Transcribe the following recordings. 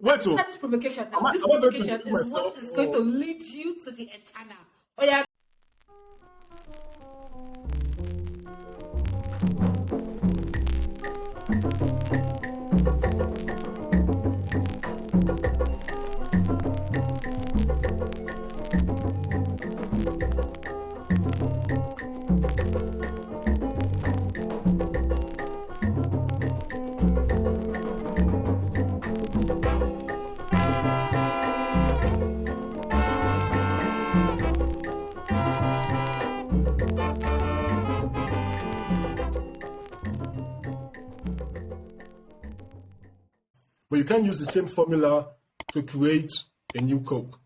Wait, That is provocation now. This am I going to provocation do is what myself, is or- going to lead you to the eternal. Oh yeah. But you can't use the same formula to create a new Coke.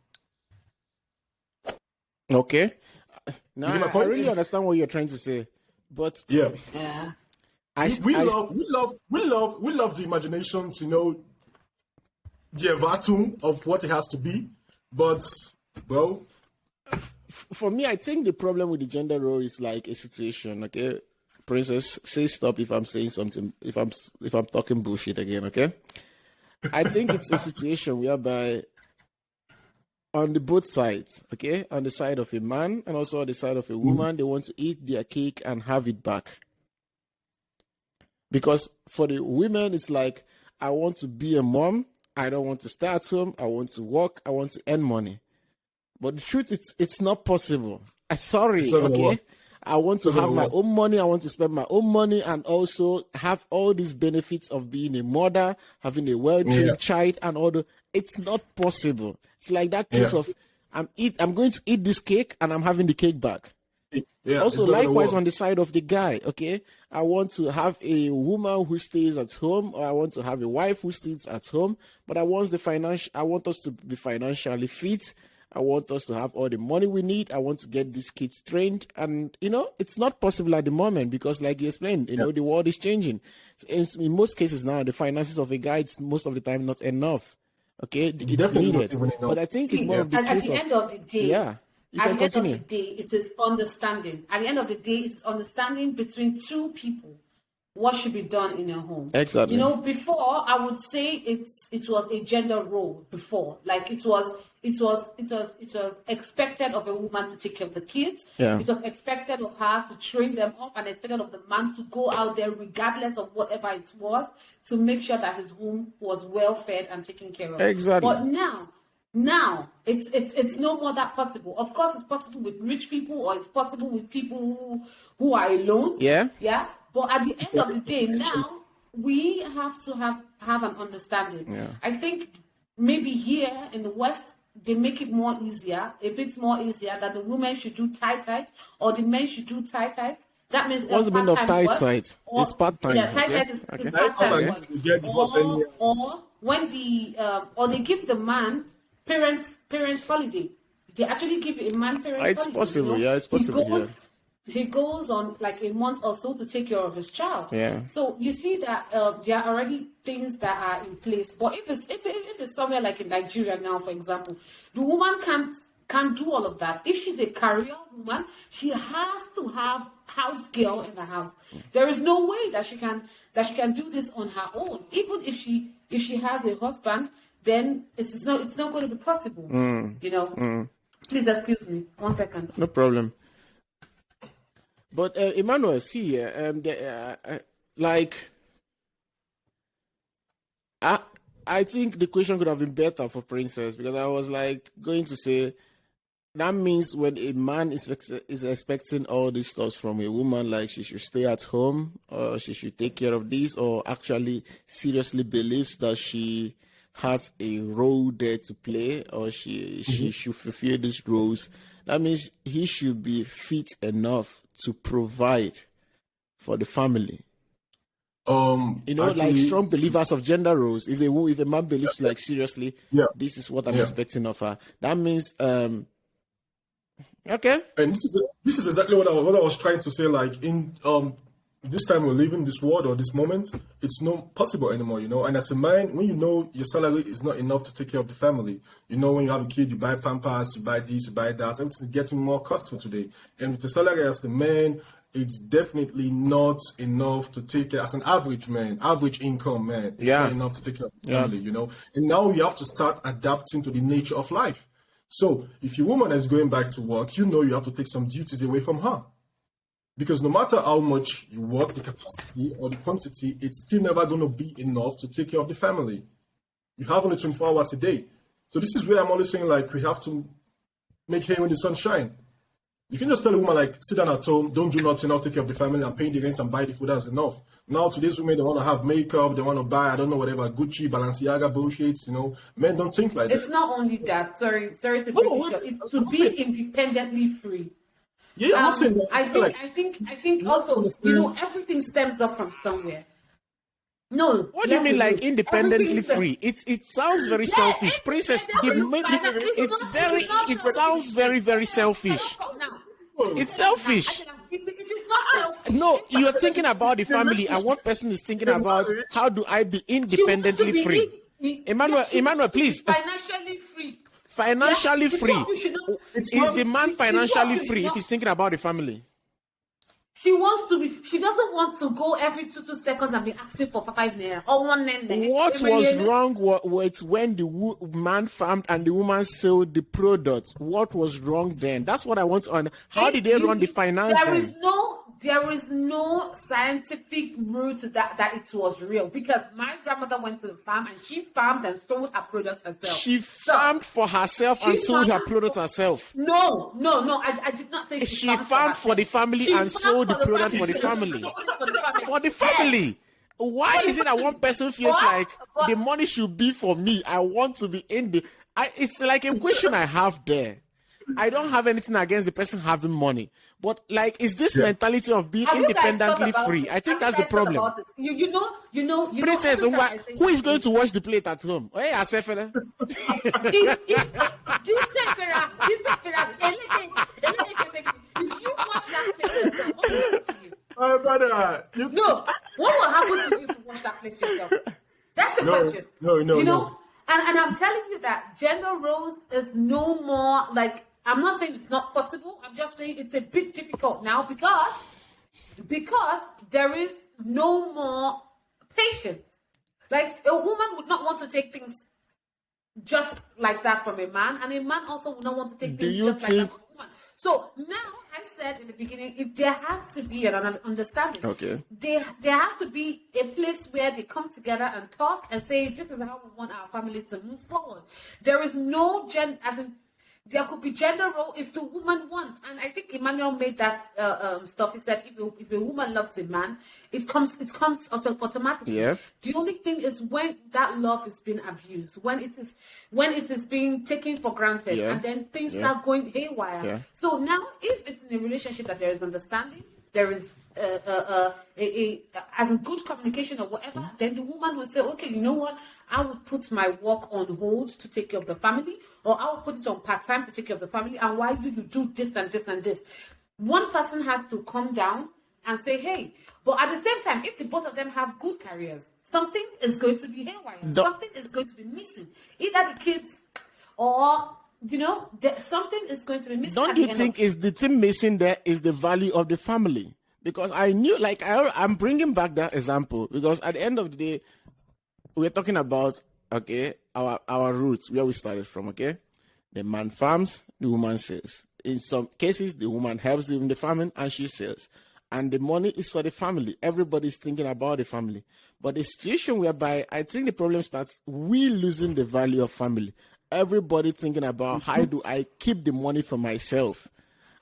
Okay. Now You get my I point? really understand what you're trying to say, but Yeah. Yeah. We love the imaginations, the erwartung of what it has to be. But, well, for me, I think the problem with the gender role is like a situation. Okay, Princess, say stop if I'm saying something. If I'm talking bullshit again. Okay, I think it's a situation whereby on the both sides, okay, on the side of a man and also on the side of a woman, they want to eat their cake and have it back. Because for the women, it's like, I want to be a mom. I don't want to stay at home. I want to work. I want to earn money. But the truth, it's not possible. I'm sorry, It's not gonna okay? work. I want to It's not have gonna my work. own money. I want to spend my own money and also have all these benefits of being a mother, having a well-trained Yeah. child and all the... It's not possible. It's like that case Yeah. of, I'm going to eat this cake and I'm having the cake back. Yeah, Also, it's not gonna likewise work. on the side of the guy, okay? I want to have a woman who stays at home, or I want to have a wife who stays at home, but I want us to be financially fit. I want us to have all the money we need. I want to get these kids trained. And, it's not possible at the moment because, like you explained, the world is changing. In most cases now, the finances of a guy, it's most of the time not enough. Okay? It's Definitely not needed. even enough. But I think it's more of the And at case the of... end of the day, Yeah. You at can the end continue. of the day, it is understanding. At the end of the day, it's understanding between two people what should be done in a home. Exactly. Before I would say it was a gender role before. Like it was expected of a woman to take care of the kids. Yeah. It was expected of her to train them up and expected of the man to go out there regardless of whatever it was to make sure that his home was well fed and taken care of. Exactly. But now it's no more that possible. Of course, it's possible with rich people or it's possible with people who are alone. Yeah. Yeah. But at the end of the day, now we have to have an understanding. Yeah. I think maybe here in the West they make it a bit more easier that the women should do tight or the men should do tight. That means What's the meaning of tight? It's part-time. Yeah, tight okay? is Okay. part-time Okay. work. You get divorced anyhow. Or when or they give the man parents holiday. They actually give a man parents It's holiday. possible, yeah, it's possible, He goes on like a month or so to take care of his child. Yeah. So you see that there are already things that are in place. But if it's somewhere like in Nigeria now, for example, the woman can't do all of that. If she's a career woman, she has to have house girl in the house. There is no way that she can do this on her own. Even if she has a husband, then it's not going to be possible. Please excuse me 1 second. No problem. But Emmanuel, see, I think the question could have been better for Princess because I was like going to say that means when a man is expecting all these stuff from a woman, like she should stay at home or she should take care of this, or actually seriously believes that she has a role there to play or she should fulfill these roles, that means he should be fit enough to provide for the family. Like strong believers of gender roles. If a man believes like seriously, this is what I'm expecting of her. That means okay. And this is exactly what I was trying to say. Like in this time we're living, this world or this moment, it's not possible anymore, And as a man, when your salary is not enough to take care of the family, when you have a kid, you buy Pampers, you buy this, you buy that, everything's getting more costly today. And with the salary as the man, it's definitely not enough to take care as an average man, average income man. It's not enough to take care of the family, you know. And now you have to start adapting to the nature of life. So if your woman is going back to work, you know you have to take some duties away from her. Because no matter how much you work, the capacity or the quantity, it's still never going to be enough to take care of the family. You have only 24 hours a day. So this is where I'm always saying, like, we have to make hay when the sun shines. You can just tell a woman, like, sit down at home, don't do nothing, I'll take care of the family, and pay the rent and buy the food, that's enough. Now, today's women, they want to have makeup, they want to buy, I don't know, whatever, Gucci, Balenciaga bullshits, you know. Men don't think like that. It's not only that, sorry to break it short. It's to be independently free. Yeah, I'm not saying that. I think also, you know, everything stems up from somewhere. No. What do you mean, like independently free? It sounds very selfish, Princess. It sounds very, very selfish. It's selfish. It is not selfish. No, you're thinking about the family, and one person is thinking about how do I be independently free. Emmanuel, please. Financially free. Financially free. Is the man financially free if he's thinking about the family? She wants to be. She doesn't want to go every 2 seconds and be asking for 5 naira or 1 naira. What was wrong with when the man farmed and the woman sold the products? What was wrong then? That's what I want to understand. How did they run the finance? There is no scientific root to that it was real, because my grandmother went to the farm and she farmed and sold her products herself. She farmed for herself and sold her products herself. No, I did not say she farmed for the family and sold the product for the family. For the family. Why is it that one person feels like the money should be for me? I want to be in the... it's like a question I have there. I don't have anything against the person having money, but like, is this mentality of being independently free? I think that's the problem. You know. Princess, who is going to wash the plate at home? Hey, Asefele. If you wash that plate, what will happen to you to wash that plate yourself? That's the question. No. You know, and I'm telling you that gender roles is no more like. I'm not saying it's not possible. I'm just saying it's a bit difficult now because there is no more patience. Like, a woman would not want to take things just like that from a man, and a man also would not want to take things just like that from a woman. So now, I said in the beginning, there has to be an understanding. Okay. There has to be a place where they come together and talk and say, this is how we want our family to move forward. There is no there could be gender role if the woman wants, and I think Emmanuel made that stuff. He said if a woman loves a man, it comes automatically. Yeah. The only thing is when that love is being abused, when it is being taken for granted, and then things start going haywire. Yeah. So now, if it's in a relationship that there is understanding, there is as a good communication or whatever, then the woman will say, okay, you know what, I would put my work on hold to take care of the family, or I will put it on part-time to take care of the family, and why do you do this and this and this? One person has to come down and say, hey, but at the same time, if the both of them have good careers, something is going to be haywire. Something is going to be missing. Either the kids or... You know, something is going to be missing. Don't you think is the thing missing there is the value of the family? Because I knew, like, I'm bringing back that example because at the end of the day, we're talking about, okay, our roots, where we started from, okay? The man farms, the woman sells. In some cases, the woman helps in the farming and she sells. And the money is for the family. Everybody's thinking about the family. But the situation whereby I think the problem starts, we losing the value of family. Everybody thinking about how do I keep the money for myself.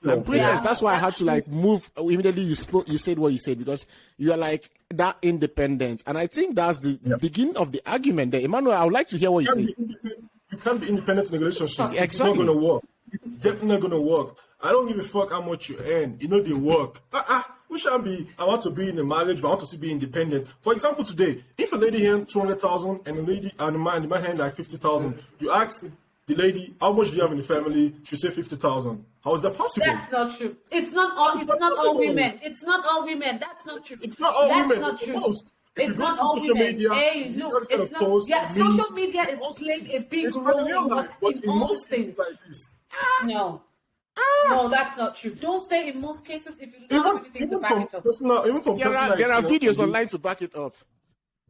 And Princess, that's why I had to like move immediately. You said what you said because you are like that independent, and I think that's the beginning of the argument there. Emmanuel, I would like to hear what you say. You can't be independent in a relationship. Exactly. It's not going to work. It's definitely not going to work. I don't give a fuck how much you earn. You know they work. We shall be. I want to be in a marriage, but I want to be independent. For example, today, if a lady earns 200,000 and the man earns like 50,000, you ask the lady, how much do you have in the family? She say 50,000. How is that possible? That's not true. It's not all. It's not all women. It's not all women. That's not true. It's not all women. That's not true. It's not all women. Media, hey, look, it's not. Yeah, social media is playing a big role in most things. Like this. No. No, that's not true. Don't say in most cases if you don't have anything to back it up. Even from There personal are experience, videos online to back it up.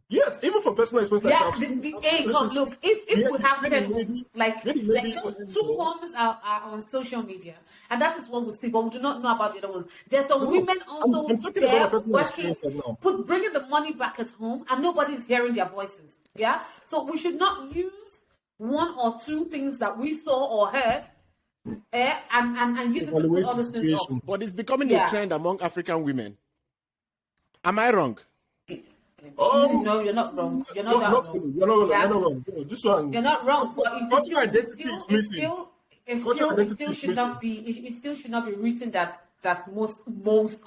Yes, even from personal experience. Yeah, I've seen look, if we have 10 maybe- homes, like maybe- just 2 homes are on social media, and that is what we see, but we do not know about the other ones. There's some women also I'm talking about there a personal working, experience right now. bringing the money back at home, and nobody's hearing their voices. Yeah, so we should not use 1 or 2 things that we saw or heard, and use it to Evaluate put all the these things up. situation. But it's becoming Yeah. a trend among African women. Am I wrong? No, you're not wrong. You're not that wrong. You're not wrong. Yeah. You're not wrong. No, this one. You're not wrong, but Cultural identity is missing. It Cultural identity still is should not be. It still should not be written that most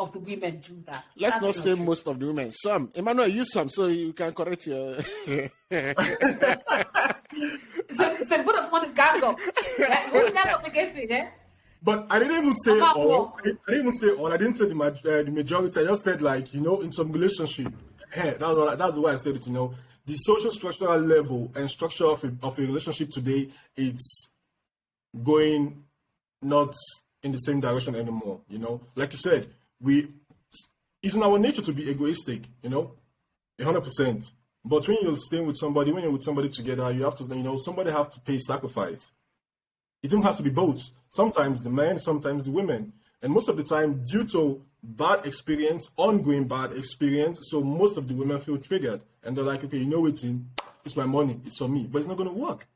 of the women do that. Let's That's not say true. most of the women. Some. Emmanuel, use some so you can correct your. So both of one is gang up. Yeah, who is gang up against me? Yeah. But I didn't even say About all. work. I didn't even say all. I didn't say the majority. I just said, like, in some relationship. That's the way I said it. The social structural level and structure of a relationship today, it's going not in the same direction anymore. Like you said, it's in our nature to be egoistic. 100%. But when you're staying with somebody, when you're with somebody together, you have to, somebody has to pay sacrifice. It even has to be both. Sometimes the men, sometimes the women. And most of the time, due to bad experience, ongoing bad experience, so most of the women feel triggered. And they're like, okay, it's my money, it's on me. But it's not going to work.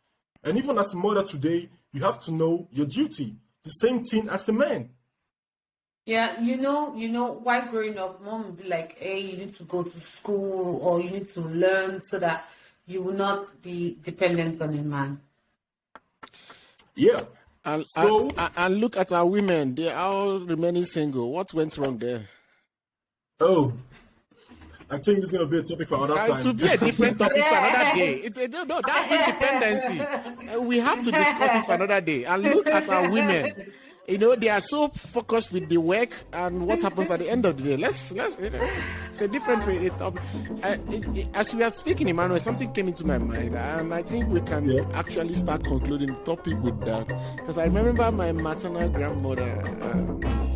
And even as a mother today, you have to know your duty. The same thing as the man. Yeah, while growing up, mom would be like, hey, you need to go to school or you need to learn so that you will not be dependent on a man. Yeah. And, So- and look at our women. They are all remaining single. What went wrong there? Oh, I think this is going to be a topic for another time. It will be a different topic for another day. No, that's independency. We have to discuss it for another day. And look at our women. They are so focused with the work and what happens at the end of the day. Let's it's a different topic. As we are speaking, Emmanuel, something came into my mind, and I think we can actually start concluding the topic with that. Because I remember my maternal grandmother.